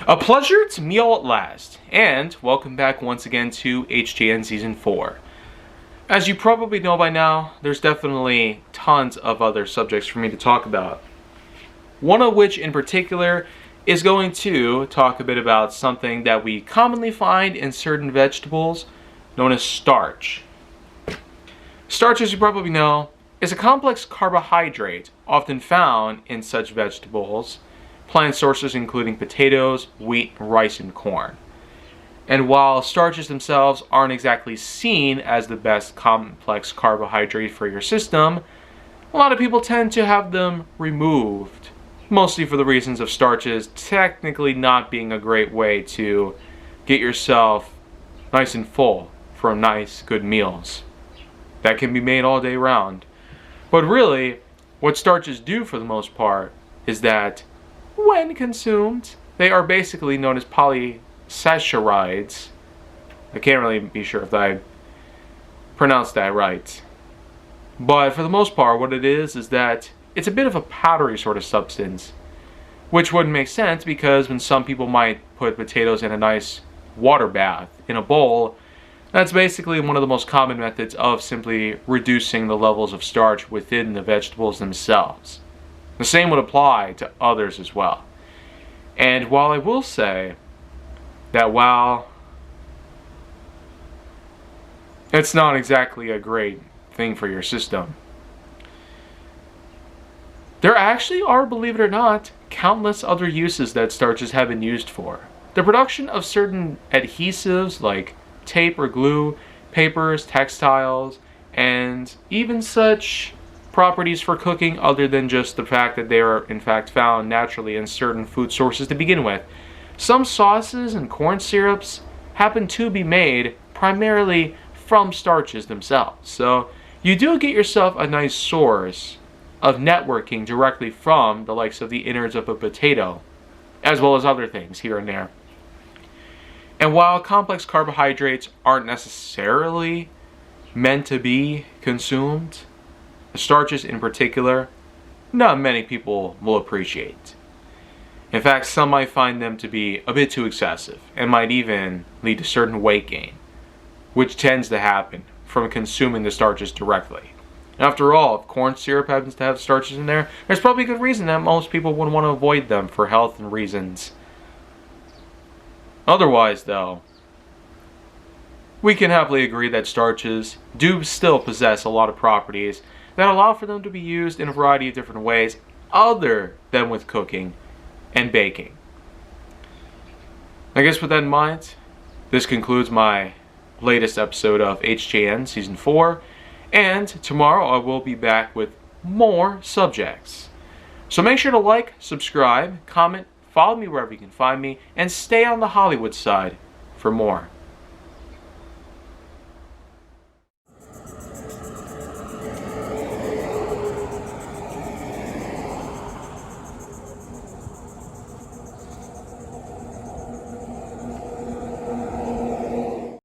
A pleasure to meal at last, and welcome back once again to HJN Season 4. As you probably know by now, there's definitely tons of other subjects for me to talk about. One of which in particular is going to talk a bit about something that we commonly find in certain vegetables, known as starch. Starch, as you probably know, is a complex carbohydrate often found in such vegetables, plant sources including potatoes, wheat, rice, and corn. And while starches themselves aren't exactly seen as the best complex carbohydrate for your system, a lot of people tend to have them removed, mostly for the reasons of starches technically not being a great way to get yourself nice and full from nice, good meals that can be made all day round. But really, what starches do for the most part is that when consumed, they are basically known as polysaccharides. I can't really be sure if I pronounced that right. But for the most part, what it is that it's a bit of a powdery sort of substance, which wouldn't make sense because when some people might put potatoes in a nice water bath in a bowl, that's basically one of the most common methods of simply reducing the levels of starch within the vegetables themselves. The same would apply to others as well. And while I will say that while it's not exactly a great thing for your system, there actually are, believe it or not, countless other uses that starches have been used for. The production of certain adhesives like tape or glue, papers, textiles, and even such properties for cooking other than just the fact that they are in fact found naturally in certain food sources to begin with. Some sauces and corn syrups happen to be made primarily from starches themselves. So you do get yourself a nice source of networking directly from the likes of the innards of a potato, as well as other things here and there. And while complex carbohydrates aren't necessarily meant to be consumed, starches in particular, not many people will appreciate. In fact, some might find them to be a bit too excessive and might even lead to certain weight gain, which tends to happen from consuming the starches directly. After all, if corn syrup happens to have starches in there, there's probably a good reason that most people would want to avoid them for health and reasons. Otherwise, though, we can happily agree that starches do still possess a lot of properties that allow for them to be used in a variety of different ways other than with cooking and baking. I guess with that in mind, this concludes my latest episode of HJN Season 4, and tomorrow I will be back with more subjects. So make sure to like, subscribe, comment, follow me wherever you can find me, and stay on the Hollywood side for more.